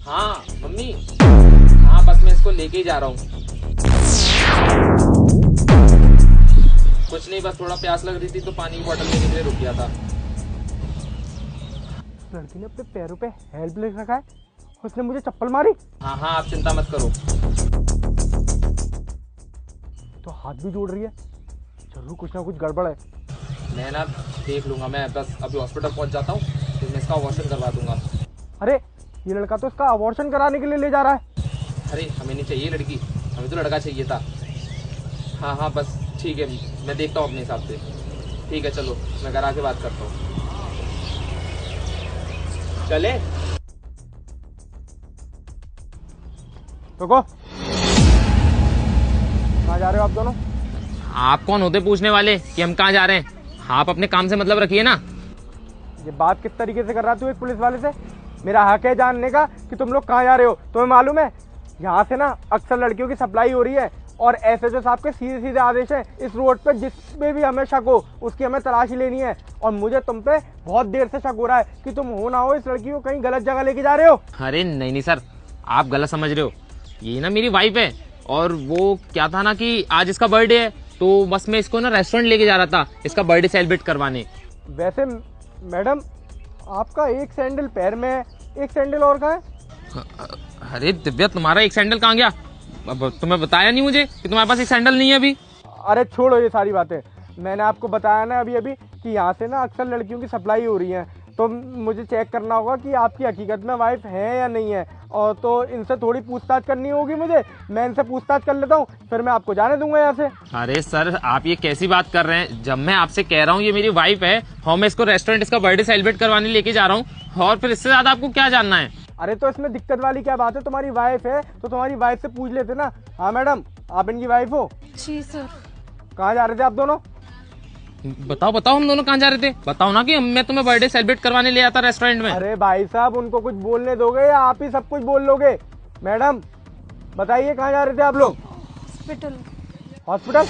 हाँ मम्मी, हाँ बस मैं इसको लेके ही जा रहा हूँ। कुछ नहीं, बस थोड़ा प्यास लग रही थी तो पानी की बोतल लेने के लिए रुक गया था। लड़की ने अपने पैरों पे हेल्प ले रखा है, उसने मुझे चप्पल मारी। हाँ हाँ, आप चिंता मत करो। तो हाथ भी जोड़ रही है, जरूर कुछ ना कुछ गड़बड़ है। मैं ना देख लूंगा, मैं बस अभी हॉस्पिटल पहुंच जाता हूँ, फिर मैं इसका अबॉर्शन करवा दूंगा। अरे ये लड़का तो इसका अबॉर्शन कराने के लिए ले जा रहा है। अरे हमें नहीं चाहिए लड़की, हमें तो लड़का चाहिए था। हाँ हाँ बस ठीक है, मैं देखता हूँ अपने हिसाब से। ठीक है चलो, मैं घर आके बात करता हूँ। चले। रुको, कहाँ जा रहे हो आप दोनों? आप कौन होते पूछने वाले कि हम कहाँ जा रहे हैं? आप अपने काम से मतलब रखिए ना। ये बात किस तरीके से कर रहा तू एक पुलिस वाले से? मेरा हक है जानने का कि तुम लोग कहाँ जा रहे हो। तुम्हें मालूम है यहाँ से ना अक्सर लड़कियों की सप्लाई हो रही है, और एसएचओ साहब के सीधे सीधे आदेश है, इस रोड पे जिसपे भी हमें शक हो उसकी हमें तलाशी लेनी है। और मुझे तुम पे बहुत देर से शक हो रहा है कि तुम हो ना हो इस लड़की को कहीं गलत जगह लेके जा रहे हो। अरे नहीं नहीं सर, आप गलत समझ रहे हो। ये ना मेरी वाइफ है, और वो क्या था ना कि आज इसका बर्थडे है, तो बस मैं इसको ना रेस्टोरेंट लेके जा रहा था इसका बर्थडे सेलिब्रेट करवाने। वैसे मैडम, आपका एक सैंडल पैर में है, एक सैंडल और कहाँ है? अरे दिव्या, तुम्हारा एक सैंडल कहाँ गया? अब तुम्हें बताया नहीं मुझे कि तुम्हारे पास एक सैंडल नहीं है अभी? अरे छोड़ो ये सारी बातें, मैंने आपको बताया ना अभी अभी कि यहाँ से ना अक्सर लड़कियों की सप्लाई हो रही है, तो मुझे चेक करना होगा कि आपकी हकीकत में वाइफ है या नहीं है, और तो इनसे थोड़ी पूछताछ करनी होगी मुझे। मैं इनसे पूछताछ कर लेता हूँ, फिर मैं आपको जाने दूंगा यहाँ से। अरे सर, आप ये कैसी बात कर रहे हैं? जब मैं आपसे कह रहा हूँ ये मेरी वाइफ है और मैं इसको रेस्टोरेंट इसका बर्थडे सेलिब्रेट करवाने लेके जा रहा हूँ, और फिर इससे ज्यादा आपको क्या जानना है? अरे तो इसमें दिक्कत वाली क्या बात है? तुम्हारी वाइफ है तो तुम्हारी वाइफ से पूछ लेते ना। हाँ मैडम, आप इनकी वाइफ हो? जी सर। कहाँ जा रहे थे आप दोनों? बताओ बताओ, हम दोनों कहाँ जा रहे थे? बताओ ना कि मैं तुम्हें बर्थडे सेलिब्रेट करवाने ले आता रेस्टोरेंट में। अरे भाई साहब, उनको कुछ बोलने दोगे या आप ही सब कुछ बोल लोगे? मैडम बताइए, कहाँ जा रहे थे आप लोग? हॉस्पिटल। हॉस्पिटल?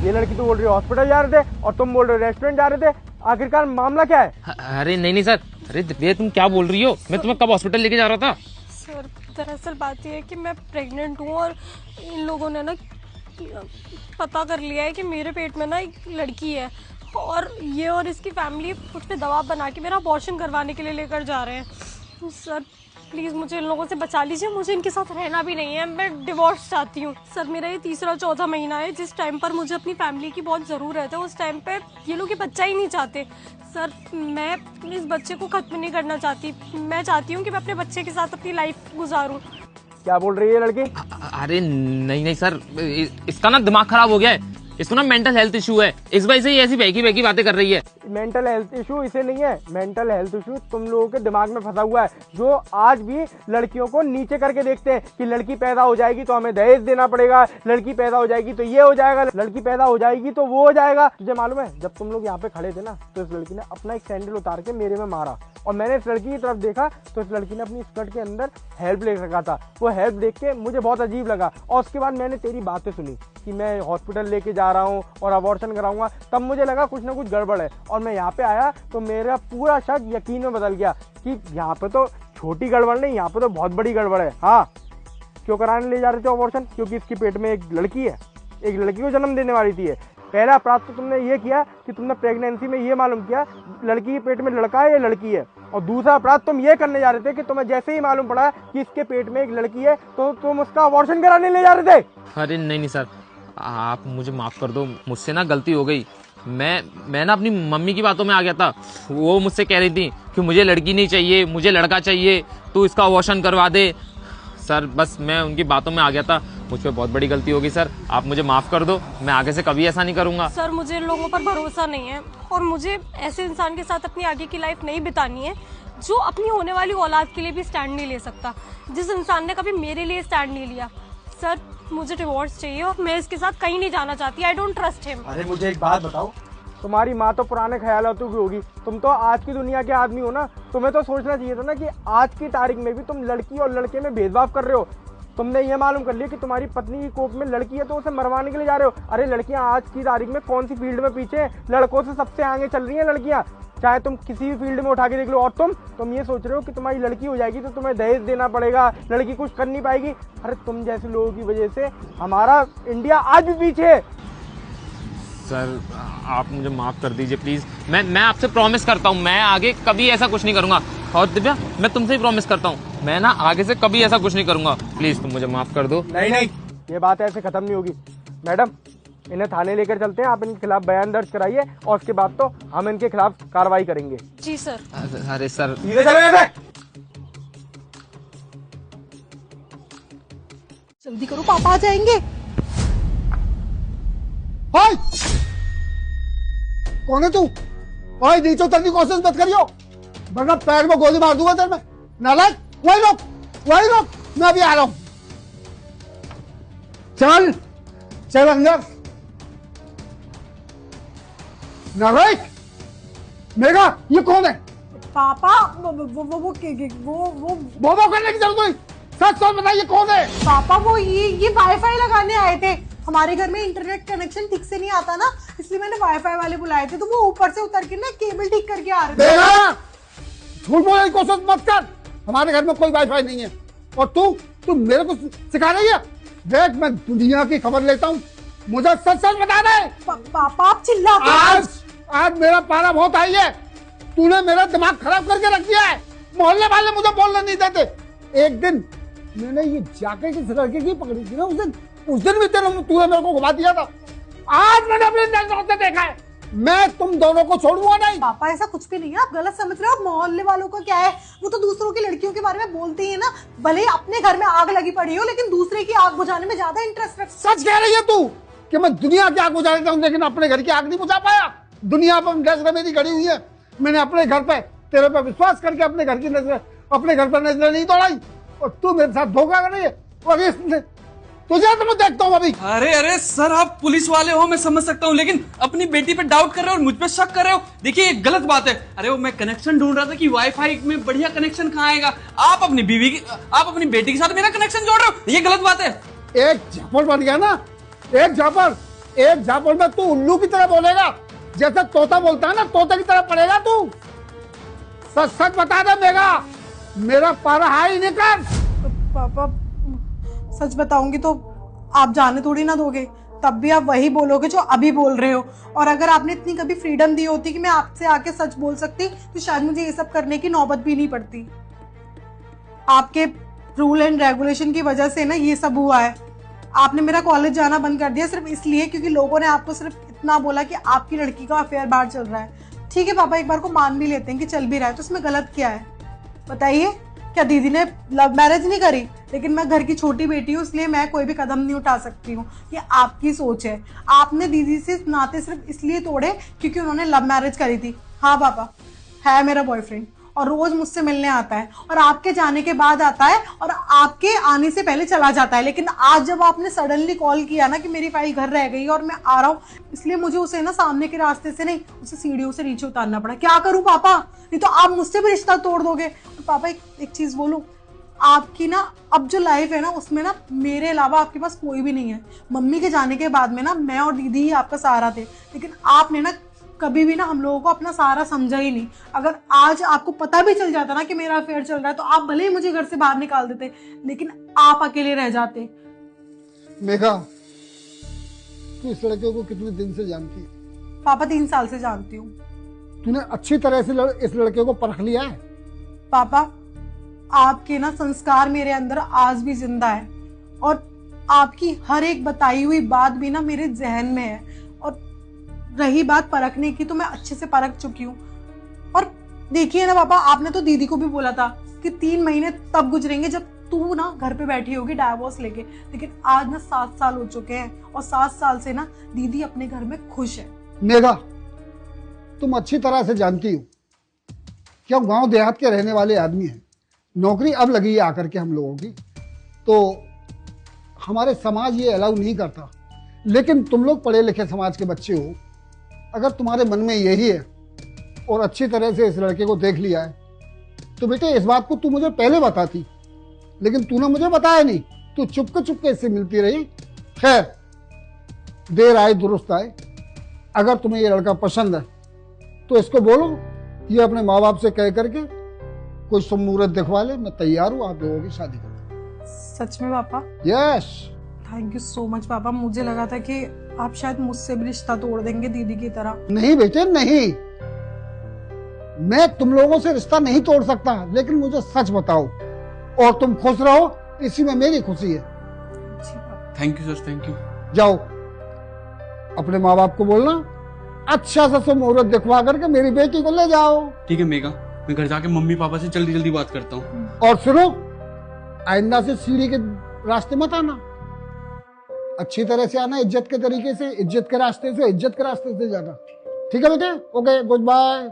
ये लड़की तो बोल रही है हॉस्पिटल जा रहे थे, और तुम बोल रहे हो रेस्टोरेंट जा रहे थे। आखिरकार मामला क्या है? अरे नहीं नहीं सर, अरे दिव्या तुम क्या बोल रही हो? मैं तुम्हें कब हॉस्पिटल लेके जा रहा था? सर दरअसल बात यह है कि मैं प्रेग्नेंट हूँ, और इन लोगों ने ना पता कर लिया है कि मेरे पेट में ना एक लड़की है, और ये और इसकी फैमिली मुझ पे दबाव बना के मेरा अबॉर्शन करवाने के लिए लेकर जा रहे हैं। सर प्लीज़ मुझे इन लोगों से बचा लीजिए, मुझे इनके साथ रहना भी नहीं है, मैं डिवोर्स चाहती हूँ। सर मेरा ये तीसरा चौथा महीना है, जिस टाइम पर मुझे अपनी फैमिली की बहुत ज़रूरत है उस टाइम पे ये लोग ये बच्चा ही नहीं चाहते। सर मैं इस बच्चे को खत्म नहीं करना चाहती, मैं चाहती हूँ कि मैं अपने बच्चे के साथ अपनी लाइफ गुजारूँ। क्या बोल रही है लड़की? अरे नहीं नहीं सर, इसका ना दिमाग खराब हो गया है, इसको ना मेंटल हेल्थ इशू है, इस वजह से ये ऐसी बहकी बहकी बातें कर रही है। मेंटल हेल्थ इशू इसे नहीं है, मेंटल हेल्थ इशू तुम लोगों के दिमाग में फंसा हुआ है, जो आज भी लड़कियों को नीचे करके देखते हैं कि लड़की पैदा हो जाएगी तो हमें दहेज देना पड़ेगा, लड़की पैदा हो जाएगी तो ये हो जाएगा, लड़की पैदा हो जाएगी तो वो हो जाएगा। तुझे मालूम है जब तुम लोग यहाँ पे खड़े थे ना, तो इस लड़की ने अपना एक सैंडल उतार के मेरे में मारा, और मैंने इस लड़की की तरफ देखा तो इस लड़की ने अपनी स्कर्ट के अंदर हेल्प ले रखा था। वो हेल्प देख के मुझे बहुत अजीब लगा, और उसके बाद मैंने तेरी बातें सुनी कि मैं हॉस्पिटल लेके जा रहा हूँ और अबॉर्शन कराऊंगा, तब मुझे लगा कुछ ना कुछ गड़बड़ है, और मैं यहाँ पे आया तो मेरा पूरा शक यकीन में बदल गया कि यहाँ पे तो छोटी गड़बड़ नहीं, यहाँ पे तो बहुत बड़ी गड़बड़ है। हाँ, क्यों कराने ले जा रहे थे अबॉर्शन? क्योंकि इसके पेट में एक लड़की है, एक लड़की को जन्म देने वाली थी। पहला अपराध तो तुमने ये किया कि तुमने प्रेगनेंसी में ये मालूम किया लड़की के पेट में लड़का है या लड़की है, और दूसरा अपराध तुम ये करने जा रहे थे कि तुम्हें जैसे ही मालूम पड़ा कि इसके पेट में एक लड़की है तो तुम उसका अबॉर्शन कराने ले जा रहे थे। अरे नहीं नहीं सर, आप मुझे माफ कर दो, मुझसे ना गलती हो गई। मैं ना अपनी मम्मी की बातों में आ गया था, वो मुझसे कह रही थी कि मुझे लड़की नहीं चाहिए, मुझे लड़का चाहिए, तू इसका अबॉर्शन करवा दे। सर बस मैं उनकी बातों में आ गया था, मुझ पर बहुत बड़ी गलती होगी सर, आप मुझे माफ कर दो, मैं आगे से कभी ऐसा नहीं करूंगा। सर मुझे इन लोगों पर भरोसा नहीं है, और मुझे ऐसे इंसान के साथ अपनी आगे की लाइफ नहीं बितानी है जो अपनी होने वाली औलाद के लिए भी स्टैंड नहीं ले सकता, जिस इंसान ने कभी मेरे लिए स्टैंड नहीं लिया। सर मुझे डिवोर्स चाहिए, और मैं इसके साथ कहीं नहीं जाना चाहती। I don't trust him. अरे मुझे एक बात बताओ, तुम्हारी माँ तो पुराने ख्यालातों की होगी, तुम तो आज की दुनिया के आदमी हो ना, तुम्हें तो सोचना चाहिए था ना कि आज की तारीख में भी तुम लड़की और लड़के में भेदभाव कर रहे हो। तुमने ये मालूम कर लिया कि तुम्हारी पत्नी की कोख में लड़की है तो उसे मरवाने के लिए जा रहे हो। अरे लड़कियां आज की तारीख में कौन सी फील्ड में पीछे हैं? लड़कों से सबसे आगे चल रही हैं लड़कियां। चाहे तुम किसी भी फील्ड में उठा के देख लो। और तुम ये सोच रहे हो कि तुम्हारी लड़की हो जाएगी तो तुम्हें दहेज देना पड़ेगा, लड़की कुछ कर नहीं पाएगी। अरे तुम जैसे लोगों की वजह से हमारा इंडिया आज भी पीछे है। सर आप मुझे माफ़ कर दीजिए प्लीज़। मैं आपसे प्रॉमिस करता हूँ मैं आगे कभी ऐसा कुछ नहीं करूँगा। और दिव्या मैं तुमसे ही प्रॉमिस करता हूँ मैं ना आगे से कभी ऐसा कुछ नहीं करूँगा। प्लीज़ तुम मुझे माफ़ कर दो। नहीं, ये बात ऐसे खत्म नहीं होगी। मैडम इन्हें थाने लेकर चलते हैं, आप इनके खिलाफ बयान दर्ज कराइए और उसके बाद तो हम इनके खिलाफ कार्रवाई करेंगे। जी सर। अरे सर जल्दी करो पापा आ जाएंगे। हाय कौन है तू? ओए नीचे उतरने की कोशिश मत करियो वरना पैर में गोली मार दूंगा तेरे में। नालायक वही रुक मैं अभी आ रहा हूं। चल अंदर। नालायक मेघा ये कौन है? पापा वो करने की जरूरत नहीं, सच बताइए कौन है? पापा वो ये वाईफाई लगाने आए थे। हमारे घर में इंटरनेट कनेक्शन ठीक से नहीं आता ना, इसलिए मैंने वाईफाई वाले बुलाए थे, तो वो ऊपर से उतर के ना केबल ठीक करके आ रहे थे। झूठ बोलने की कोशिश मत कर, हमारे घर में कोई वाईफाई नहीं है। और तू मेरे को सिखा रही है? देख मैं दुनिया की खबर लेता हूँ, मुझे सच बता दे। पापा आप चिल्लाते आज मेरा पारा बहुत आई है। तूने मेरा दिमाग खराब करके रख दिया है। मोहल्ले वाले मुझे बोलने नहीं देते। एक दिन मैंने ये जैकेट इस लड़के की पकड़ी थी ना, उस दिन भी तूने मेरे को घुमा दिया था। आज मैंने अपनी नजरों से देखा है, मैं तुम दोनों को छोड़ूंगा नहीं। पापा ऐसा कुछ भी नहीं है, आप गलत समझ रहे हो। मोहल्ले वालों का क्या है, वो तो दूसरों की लड़कियों के बारे में बोलते ही है ना। भले ही अपने घर में आग लगी पड़ी हो, लेकिन दूसरे की आग बुझाने में ज्यादा इंटरेस्ट रखते। सच कह रही है तू कि मैं दुनिया की आग बुझा देता हूँ लेकिन अपने घर की आग नहीं बुझा पाया। दुनिया पर नजर मेरी गड़ी हुई है, मैंने अपने घर पे तेरे पे विश्वास करके अपने घर पर नजर नहीं दौड़ाई, और तू मेरे साथ धोखा कर रही है। और तुझे तो मैं देखता हूँ अभी। अरे सर आप पुलिस वाले हो मैं समझ सकता हूँ, लेकिन अपनी बेटी पे डाउट कर रहे हो और मुझ पे शक कर रहे हो, देखिए ये गलत बात है। अरे वो मैं कनेक्शन ढूंढ रहा था कि वाईफाई में बढ़िया कनेक्शन कहाँ आएगा, आप अपनी बेटी के साथ मेरा कनेक्शन जोड़ रहे हो, ये गलत बात है। एक झापड़ बन गया ना, एक झापड़ में तू उल्लू की तरह बोलेगा, जैसे तोता बोलता है ना, तोते की तरह पड़ेगा तू। सच बता दे मेघा, मेरा पारा हाई नहीं कर। पापा सच बताऊंगी तो आप जाने थोड़ी ना दोगे, तब भी आप वही बोलोगे जो अभी बोल रहे हो। और अगर आपने इतनी कभी फ्रीडम दी होती कि मैं आपसे आके सच बोल सकती, तो शायद मुझे ये सब करने की नौबत भी नहीं पड़ती। आपके रूल एंड रेगुलेशन की वजह से ना ये सब हुआ है। आपने मेरा कॉलेज जाना बंद कर दिया सिर्फ इसलिए क्योंकि लोगों ने आपको सिर्फ इतना बोला कि आपकी लड़की का अफेयर बाहर चल रहा है। ठीक है पापा, एक बार को मान भी लेते हैं कि चल भी रहा है, तो उसमें गलत क्या है बताइए? क्या दीदी ने लव मैरिज नहीं करी? लेकिन मैं घर की छोटी बेटी हूँ, इसलिए मैं कोई भी कदम नहीं उठा सकती हूँ। ये आपकी सोच है। आपने दीदी से नाते सिर्फ इसलिए तोड़े क्योंकि उन्होंने लव मैरिज करी थी। हाँ पापा, है मेरा बॉयफ्रेंड और रोज मुझसे मिलने आता है, और आपके जाने के बाद आता है और आपके आने से पहले चला जाता है। लेकिन आज जब आपने सडनली कॉल किया ना कि मेरी फाइल घर रह गई और मैं आ रहा हूँ, इसलिए मुझे उसे ना सामने के रास्ते से नहीं, उसे सीढ़ियों से नीचे उतारना पड़ा। क्या करूं पापा, नहीं तो आप मुझसे भी रिश्ता तोड़ दोगे। और पापा एक चीज बोलूं, आपकी ना अब जो लाइफ है ना, उसमें ना मेरे अलावा आपके पास कोई भी नहीं है। मम्मी के जाने के बाद में ना मैं और दीदी ही आपका सहारा थे, लेकिन आपने ना कभी भी ना हम लोगों को अपना सहारा समझा ही नहीं। अगर आज आपको पता भी चल जाता ना कि मेरा अफेयर चल रहा है, तो आप भले ही मुझे घर से बाहर निकाल देते, लेकिन आप अकेले रह जाते। मेघा, तू इस लड़के को कितने दिन से जानती है? पापा 3 साल से जानती हूँ। तूने अच्छी तरह से इस लड़के को परख लिया है? पापा आपके ना संस्कार मेरे अंदर आज भी जिंदा है, और आपकी हर एक बताई हुई बात भी ना मेरे जहन में है। और रही बात परखने की, तो मैं अच्छे से परख चुकी हूँ। और देखिए ना पापा, आपने तो दीदी को भी बोला था कि 3 महीने तब गुजरेंगे जब तू ना घर पे बैठी होगी डाइवोर्स लेके, लेकिन आज ना 7 साल हो चुके हैं, और 7 साल से ना दीदी अपने घर में खुश है। मेघा, तुम अच्छी तरह से जानती हो कि हम गांव देहात के रहने वाले आदमी हैं। नौकरी अब लगी है आकर के हम लोगों की, तो हमारे समाज ये अलाउ नहीं करता। लेकिन तुम लोग पढ़े लिखे समाज के बच्चे हो, अगर तुम्हारे मन में यही है और अच्छी तरह से इस लड़के को देख लिया है, तो बेटे इस बात को तू मुझे पहले बताती, लेकिन तूने मुझे बताया नहीं। तू चुपके इससे मिलती रही। खैर, देर आए दुरुस्त आए। अगर तुम्हें ये लड़का पसंद है तो इसको बोलो ये अपने माँ बाप से कह करके कोई शुभ मुहूर्त दिखवा ले, मैं तैयार हूँ आप लोगों की शादी करने। सच में पापा? Yes. Thank you so much पापा। मुझे लगा था कि आप शायद मुझसे भी रिश्ता तोड़ देंगे दीदी की तरह। नहीं बेटे नहीं, मैं तुम लोगों से रिश्ता नहीं तोड़ सकता, लेकिन मुझे सच बताओ और तुम खुश रहो, इसी में मेरी खुशी है। Thank you sir, thank you. जाओ अपने माँ बाप को बोलना अच्छा सा शुभ मुहूर्त दिखवा करके मेरी बेटी को ले जाओ। ठीक है मेघा, मैं घर जाके मम्मी पापा से जल्दी जल्दी बात करता हूँ। और सुनो, आइंदा से सीढ़ी के रास्ते मत आना, अच्छी तरह से आना, इज्जत के तरीके से, इज्जत के रास्ते से, इज्जत के रास्ते से जाना। ठीक है बेटे? Okay, good bye.